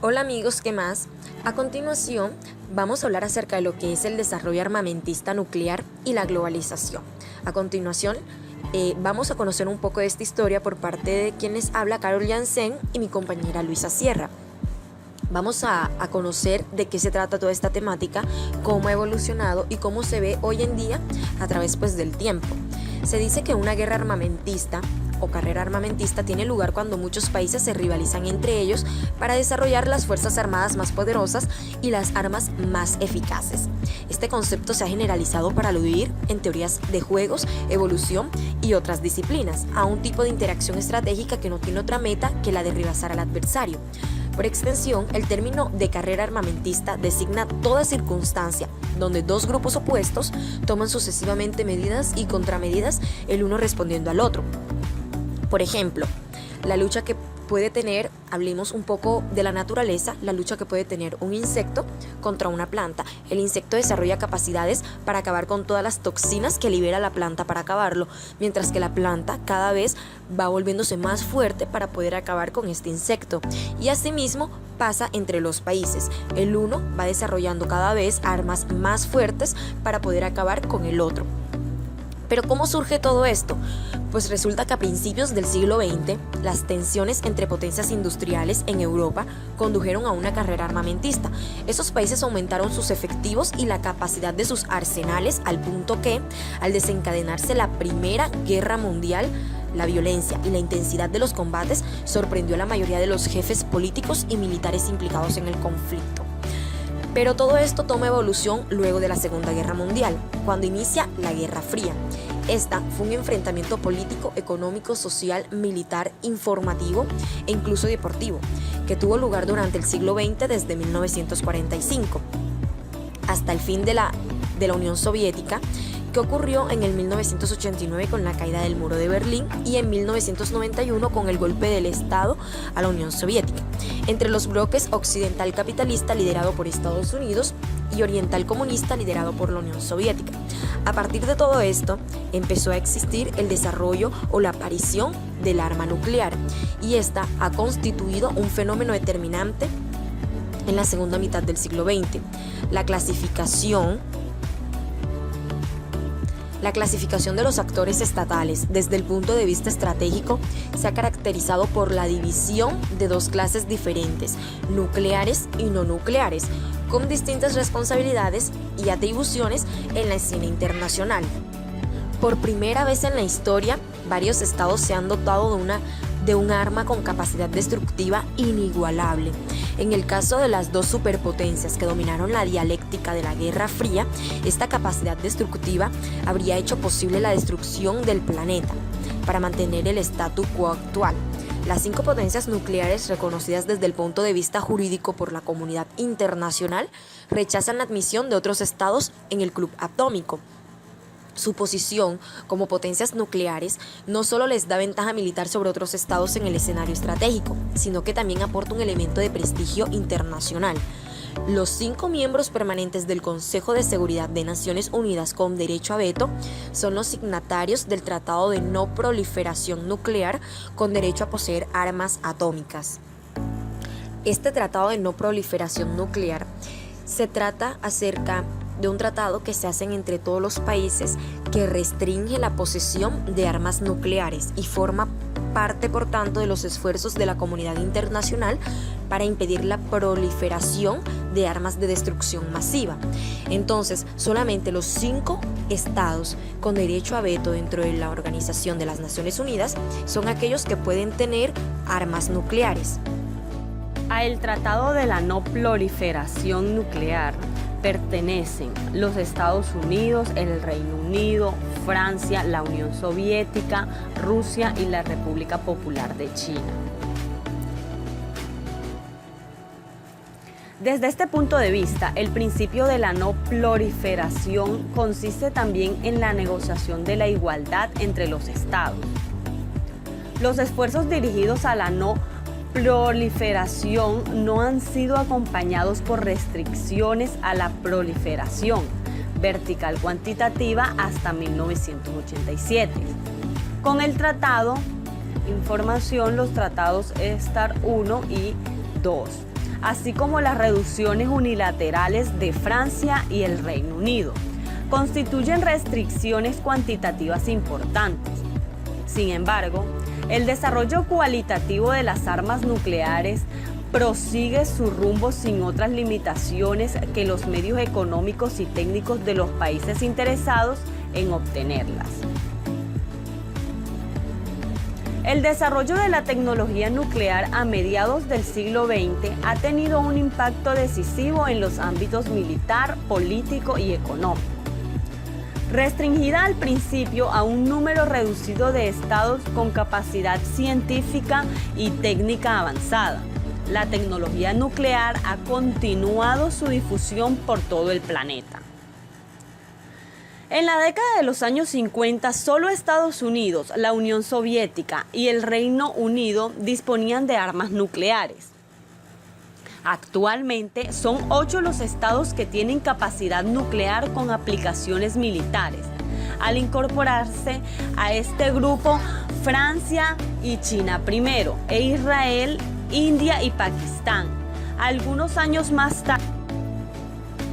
Hola amigos, ¿qué más? A continuación, vamos a hablar acerca de lo que es el desarrollo armamentista nuclear y la globalización. A continuación, vamos a conocer un poco de esta historia por parte de quienes habla Carol Jansen y mi compañera Luisa Sierra. Vamos a conocer de qué se trata toda esta temática, cómo ha evolucionado y cómo se ve hoy en día a través del tiempo. Se dice que una guerra armamentista o carrera armamentista tiene lugar cuando muchos países se rivalizan entre ellos para desarrollar las fuerzas armadas más poderosas y las armas más eficaces. Este concepto se ha generalizado para aludir en teorías de juegos, evolución y otras disciplinas a un tipo de interacción estratégica que no tiene otra meta que la de rebasar al adversario. Por extensión, el término de carrera armamentista designa toda circunstancia donde dos grupos opuestos toman sucesivamente medidas y contramedidas, el uno respondiendo al otro. Por ejemplo, la lucha que puede tener, hablemos un poco de la naturaleza, la lucha que puede tener un insecto contra una planta. El insecto desarrolla capacidades para acabar con todas las toxinas que libera la planta para acabarlo, mientras que la planta cada vez va volviéndose más fuerte para poder acabar con este insecto. Y asimismo pasa entre los países. El uno va desarrollando cada vez armas más fuertes para poder acabar con el otro. Pero ¿cómo surge todo esto? Pues resulta que a principios del siglo XX, las tensiones entre potencias industriales en Europa condujeron a una carrera armamentista. Esos países aumentaron sus efectivos y la capacidad de sus arsenales al punto que, al desencadenarse la Primera Guerra Mundial, la violencia y la intensidad de los combates sorprendió a la mayoría de los jefes políticos y militares implicados en el conflicto. Pero todo esto toma evolución luego de la Segunda Guerra Mundial, cuando inicia la Guerra Fría. Esta fue un enfrentamiento político, económico, social, militar, informativo e incluso deportivo, que tuvo lugar durante el siglo XX desde 1945 hasta el fin de la Unión Soviética, que ocurrió en el 1989 con la caída del muro de Berlín y en 1991 con el golpe del Estado a la Unión Soviética, entre los bloques occidental capitalista liderado por Estados Unidos y oriental comunista liderado por la Unión Soviética. A partir de todo esto, empezó a existir el desarrollo o la aparición del arma nuclear, y esta ha constituido un fenómeno determinante en la segunda mitad del siglo XX. La clasificación de los actores estatales desde el punto de vista estratégico se ha caracterizado por la división de dos clases diferentes, nucleares y no nucleares, con distintas responsabilidades y atribuciones en la escena internacional. Por primera vez en la historia, varios estados se han dotado de un arma con capacidad destructiva inigualable. En el caso de las dos superpotencias que dominaron la dialéctica de la Guerra Fría, esta capacidad destructiva habría hecho posible la destrucción del planeta para mantener el statu quo actual. Las 5 potencias nucleares reconocidas desde el punto de vista jurídico por la comunidad internacional rechazan la admisión de otros estados en el club atómico. Su posición como potencias nucleares no solo les da ventaja militar sobre otros estados en el escenario estratégico, sino que también aporta un elemento de prestigio internacional. Los 5 miembros permanentes del Consejo de Seguridad de Naciones Unidas con derecho a veto son los signatarios del Tratado de No Proliferación Nuclear con derecho a poseer armas atómicas. Este Tratado de No Proliferación Nuclear se trata acerca de un tratado que se hace entre todos los países que restringe la posesión de armas nucleares y forma parte, por tanto, de los esfuerzos de la comunidad internacional para impedir la proliferación de armas de destrucción masiva. Entonces, solamente los 5 estados con derecho a veto dentro de la Organización de las Naciones Unidas son aquellos que pueden tener armas nucleares. A el Tratado de la No Proliferación Nuclear pertenecen los Estados Unidos, el Reino Unido, Francia, la Unión Soviética, Rusia y la República Popular de China. Desde este punto de vista, el principio de la no proliferación consiste también en la negociación de la igualdad entre los estados. Los esfuerzos dirigidos a la no proliferación no han sido acompañados por restricciones a la proliferación vertical cuantitativa hasta 1987. Con el tratado, información, los tratados START 1 y 2. así como las reducciones unilaterales de Francia y el Reino Unido, constituyen restricciones cuantitativas importantes. Sin embargo, el desarrollo cualitativo de las armas nucleares prosigue su rumbo sin otras limitaciones que los medios económicos y técnicos de los países interesados en obtenerlas. El desarrollo de la tecnología nuclear a mediados del siglo XX ha tenido un impacto decisivo en los ámbitos militar, político y económico. Restringida al principio a un número reducido de estados con capacidad científica y técnica avanzada, la tecnología nuclear ha continuado su difusión por todo el planeta. En la década de los años 50, solo Estados Unidos, la Unión Soviética y el Reino Unido disponían de armas nucleares. Actualmente son 8 los estados que tienen capacidad nuclear con aplicaciones militares, al incorporarse a este grupo Francia y China primero, e Israel, India y Pakistán. Algunos años más tarde,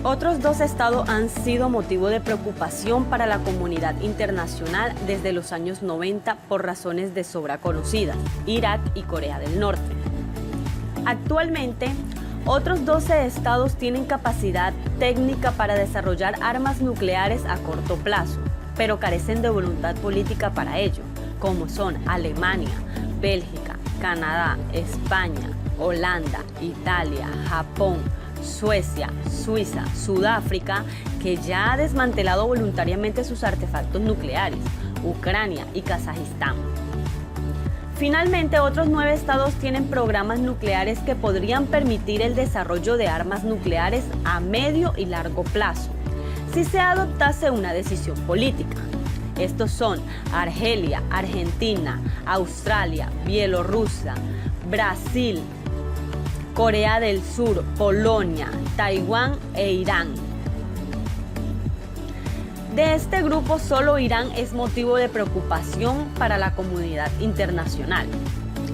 otros 2 estados han sido motivo de preocupación para la comunidad internacional desde los años 90 por razones de sobra conocidas: Irak y Corea del Norte. Actualmente, otros 12 estados tienen capacidad técnica para desarrollar armas nucleares a corto plazo, pero carecen de voluntad política para ello, como son Alemania, Bélgica, Canadá, España, Holanda, Italia, Japón, Suecia, Suiza, Sudáfrica, que ya ha desmantelado voluntariamente sus artefactos nucleares, Ucrania y Kazajistán. Finalmente, otros 9 estados tienen programas nucleares que podrían permitir el desarrollo de armas nucleares a medio y largo plazo, si se adoptase una decisión política. Estos son Argelia, Argentina, Australia, Bielorrusia, Brasil, Corea del Sur, Polonia, Taiwán e Irán. De este grupo, solo Irán es motivo de preocupación para la comunidad internacional.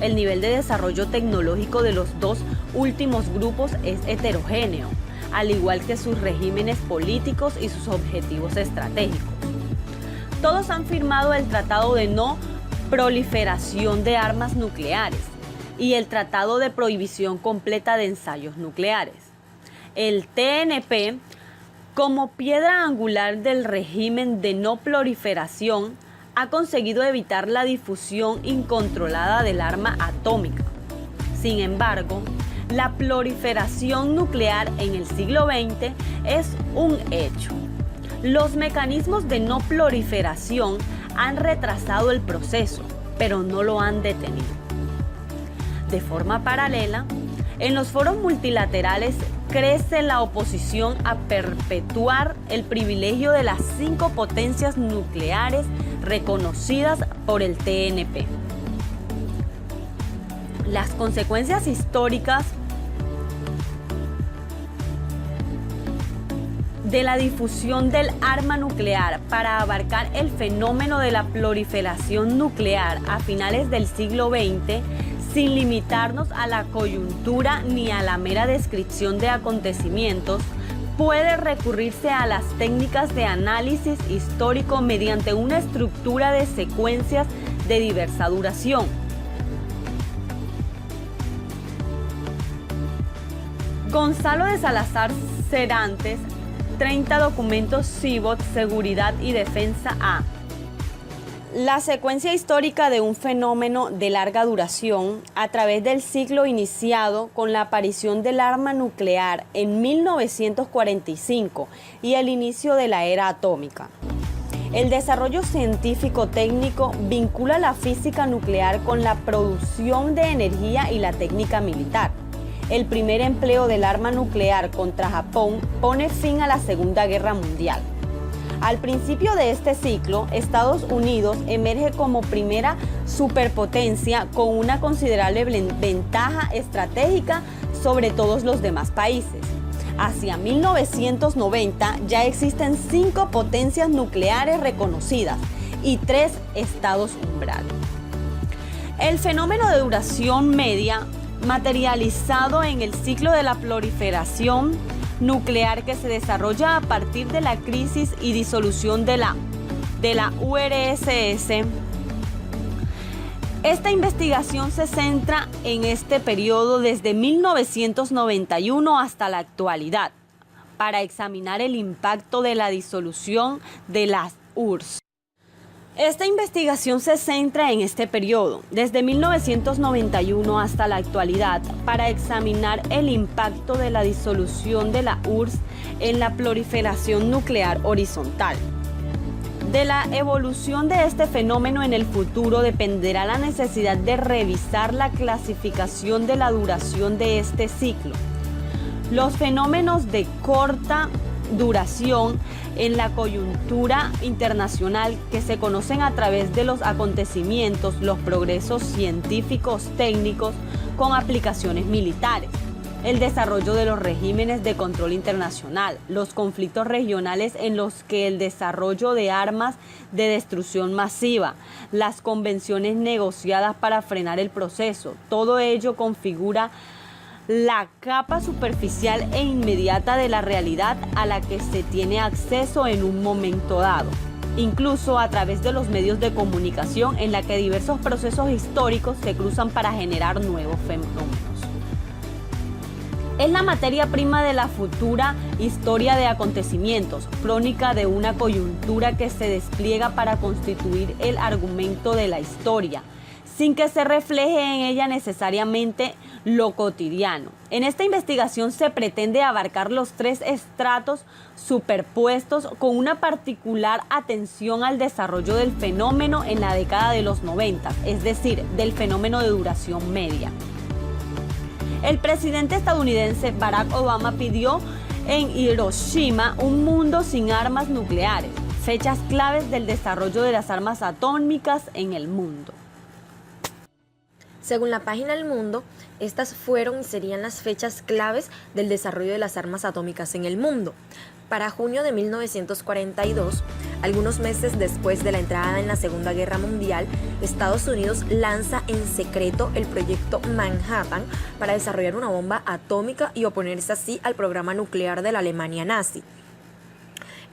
El nivel de desarrollo tecnológico de los 2 últimos grupos es heterogéneo, al igual que sus regímenes políticos y sus objetivos estratégicos. Todos han firmado el Tratado de No Proliferación de Armas Nucleares y el Tratado de Prohibición Completa de Ensayos Nucleares. El TNP, como piedra angular del régimen de no proliferación, ha conseguido evitar la difusión incontrolada del arma atómica. Sin embargo, la proliferación nuclear en el siglo XX es un hecho. Los mecanismos de no proliferación han retrasado el proceso, pero no lo han detenido. De forma paralela, en los foros multilaterales crece la oposición a perpetuar el privilegio de las 5 potencias nucleares reconocidas por el TNP. Las consecuencias históricas de la difusión del arma nuclear para abarcar el fenómeno de la proliferación nuclear a finales del siglo XX, sin limitarnos a la coyuntura ni a la mera descripción de acontecimientos, puede recurrirse a las técnicas de análisis histórico mediante una estructura de secuencias de diversa duración. Gonzalo de Salazar Serantes, 30 documentos CIVOT, Seguridad y Defensa A. La secuencia histórica de un fenómeno de larga duración a través del ciclo iniciado con la aparición del arma nuclear en 1945 y el inicio de la era atómica. El desarrollo científico-técnico vincula la física nuclear con la producción de energía y la técnica militar. El primer empleo del arma nuclear contra Japón pone fin a la Segunda Guerra Mundial. Al principio de este ciclo, Estados Unidos emerge como primera superpotencia con una considerable ventaja estratégica sobre todos los demás países. Hacia 1990 ya existen 5 potencias nucleares reconocidas y 3 estados umbral. El fenómeno de duración media materializado en el ciclo de la proliferación nuclear que se desarrolla a partir de la crisis y disolución de la URSS. Esta investigación se centra en este periodo desde 1991 hasta la actualidad, para examinar el impacto de la disolución de las URSS. Esta investigación se centra en este periodo, desde 1991 hasta la actualidad, para examinar el impacto de la disolución de la URSS en la proliferación nuclear horizontal. De la evolución de este fenómeno en el futuro dependerá la necesidad de revisar la clasificación de la duración de este ciclo. Los fenómenos de corta duración en la coyuntura internacional que se conocen a través de los acontecimientos, los progresos científicos técnicos con aplicaciones militares, el desarrollo de los regímenes de control internacional, los conflictos regionales en los que el desarrollo de armas de destrucción masiva, las convenciones negociadas para frenar el proceso, todo ello configura la capa superficial e inmediata de la realidad a la que se tiene acceso en un momento dado, incluso a través de los medios de comunicación en la que diversos procesos históricos se cruzan para generar nuevos fenómenos. Es la materia prima de la futura historia de acontecimientos, crónica de una coyuntura que se despliega para constituir el argumento de la historia, sin que se refleje en ella necesariamente lo cotidiano. En esta investigación se pretende abarcar los tres estratos superpuestos con una particular atención al desarrollo del fenómeno en la década de los 90, es decir, del fenómeno de duración media. El presidente estadounidense Barack Obama pidió en Hiroshima un mundo sin armas nucleares, fechas claves del desarrollo de las armas atómicas en el mundo. Según la página El Mundo, estas fueron y serían las fechas claves del desarrollo de las armas atómicas en el mundo. Para junio de 1942, algunos meses después de la entrada en la Segunda Guerra Mundial, Estados Unidos lanza en secreto el proyecto Manhattan para desarrollar una bomba atómica y oponerse así al programa nuclear de la Alemania nazi.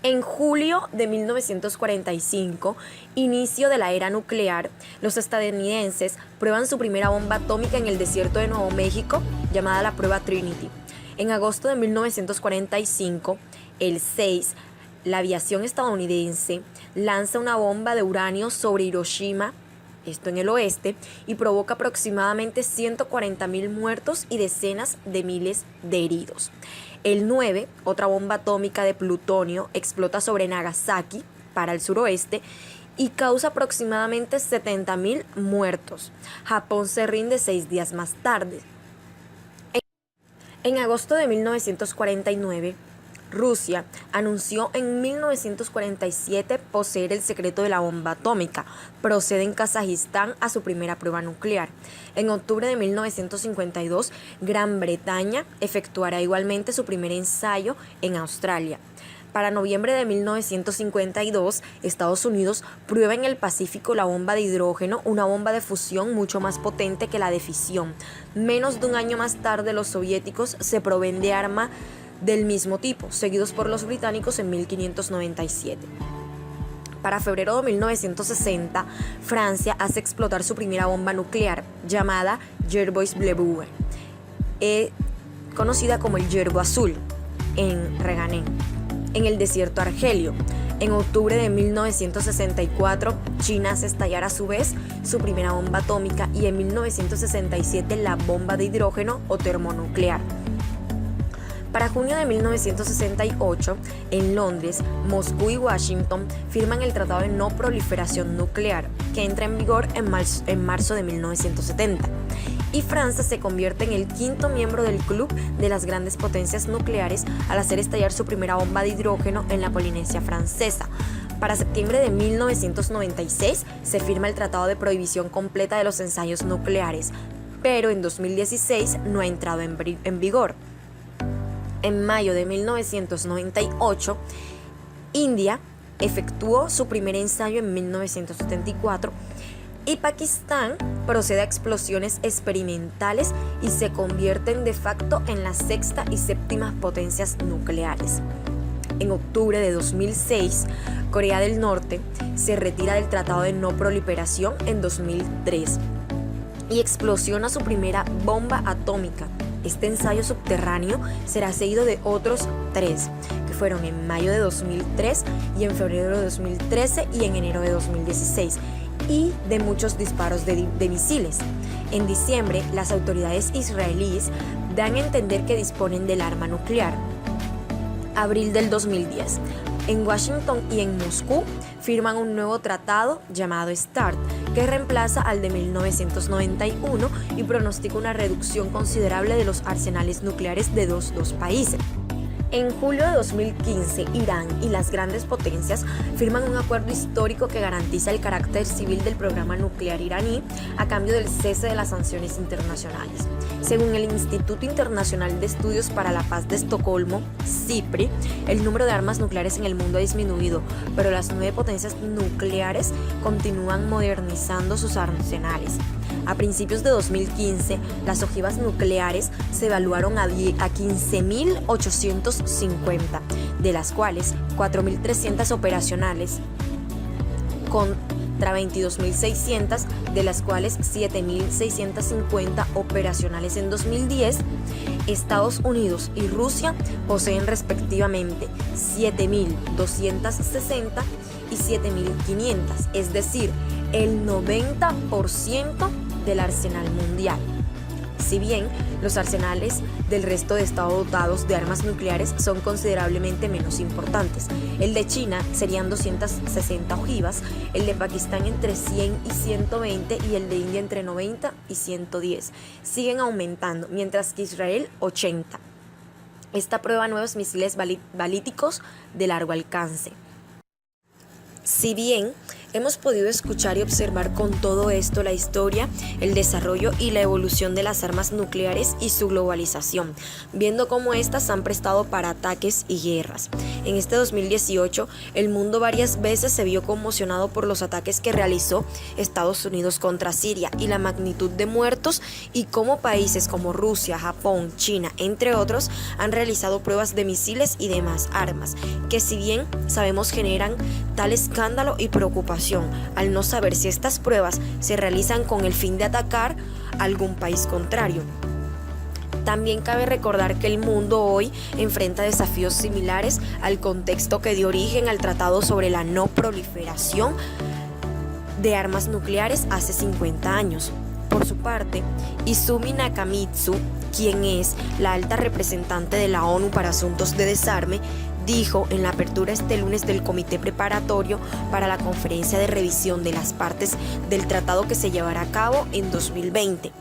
En julio de 1945, inicio de la era nuclear, los estadounidenses prueban su primera bomba atómica en el desierto de Nuevo México, llamada la prueba Trinity. En agosto de 1945, el 6, la aviación estadounidense lanza una bomba de uranio sobre Hiroshima, esto en el oeste, y provoca aproximadamente 140.000 muertos y decenas de miles de heridos. El 9, otra bomba atómica de plutonio, explota sobre Nagasaki, para el suroeste, y causa aproximadamente 70.000 muertos. Japón se rinde 6 días más tarde. En agosto de 1949, Rusia anunció en 1947 poseer el secreto de la bomba atómica. Procede en Kazajistán a su primera prueba nuclear. En octubre de 1952, Gran Bretaña efectuará igualmente su primer ensayo en Australia. Para noviembre de 1952, Estados Unidos prueba en el Pacífico la bomba de hidrógeno, una bomba de fusión mucho más potente que la de fisión. Menos de un año más tarde, los soviéticos se proveen de arma del mismo tipo, seguidos por los británicos en 1597. Para febrero de 1960, Francia hace explotar su primera bomba nuclear, llamada Gerbois Bleu, conocida como el Yerbo Azul, en Regané, en el desierto argelio. En octubre de 1964, China hace estallar a su vez su primera bomba atómica y en 1967 la bomba de hidrógeno o termonuclear. Para junio de 1968, en Londres, Moscú y Washington firman el Tratado de No Proliferación Nuclear, que entra en vigor en marzo de 1970. Y Francia se convierte en el quinto miembro del club de las grandes potencias nucleares al hacer estallar su primera bomba de hidrógeno en la Polinesia Francesa. Para septiembre de 1996 se firma el Tratado de Prohibición Completa de los Ensayos Nucleares, pero en 2016 no ha entrado en vigor. En mayo de 1998, India efectuó su primer ensayo en 1974 y Pakistán procede a explosiones experimentales y se convierten de facto en las sexta y séptimas potencias nucleares. En octubre de 2006, Corea del Norte se retira del Tratado de No Proliferación en 2003 y explosiona su primera bomba atómica. Este ensayo subterráneo será seguido de otros 3, que fueron en mayo de 2003 y en febrero de 2013 y en enero de 2016, y de muchos disparos de misiles. En diciembre, las autoridades israelíes dan a entender que disponen del arma nuclear. Abril del 2010. En Washington y en Moscú firman un nuevo tratado llamado START, que reemplaza al de 1991 y pronostica una reducción considerable de los arsenales nucleares de los dos países. En julio de 2015, Irán y las grandes potencias firman un acuerdo histórico que garantiza el carácter civil del programa nuclear iraní a cambio del cese de las sanciones internacionales. Según el Instituto Internacional de Estudios para la Paz de Estocolmo, SIPRI, el número de armas nucleares en el mundo ha disminuido, pero las 9 potencias nucleares continúan modernizando sus arsenales. A principios de 2015, las ojivas nucleares se evaluaron a 15.850, de las cuales 4.300 operacionales, contra 22.600, de las cuales 7.650 operacionales en 2010. Estados Unidos y Rusia poseen respectivamente 7.260 y 7.500, es decir, el 90% del arsenal mundial. Si bien los arsenales del resto de estados dotados de armas nucleares son considerablemente menos importantes. El de China serían 260 ojivas, el de Pakistán entre 100 y 120 y el de India entre 90 y 110. Siguen aumentando, mientras que Israel 80. Esta prueba nuevos misiles balísticos de largo alcance. Si bien hemos podido escuchar y observar con todo esto la historia, el desarrollo y la evolución de las armas nucleares y su globalización, viendo cómo éstas han prestado para ataques y guerras. En este 2018, el mundo varias veces se vio conmocionado por los ataques que realizó Estados Unidos contra Siria y la magnitud de muertos, y cómo países como Rusia, Japón, China, entre otros, han realizado pruebas de misiles y demás armas, que si bien sabemos generan tal escándalo y preocupación al no saber si estas pruebas se realizan con el fin de atacar a algún país contrario. También cabe recordar que el mundo hoy enfrenta desafíos similares al contexto que dio origen al Tratado sobre la No Proliferación de Armas Nucleares hace 50 años. Por su parte, Izumi Nakamitsu, quien es la alta representante de la ONU para Asuntos de Desarme, dijo en la apertura este lunes del comité preparatorio para la conferencia de revisión de las partes del tratado que se llevará a cabo en 2020.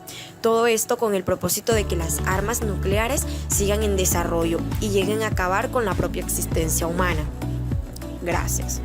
Todo esto con el propósito de que las armas nucleares sigan en desarrollo y lleguen a acabar con la propia existencia humana. Gracias.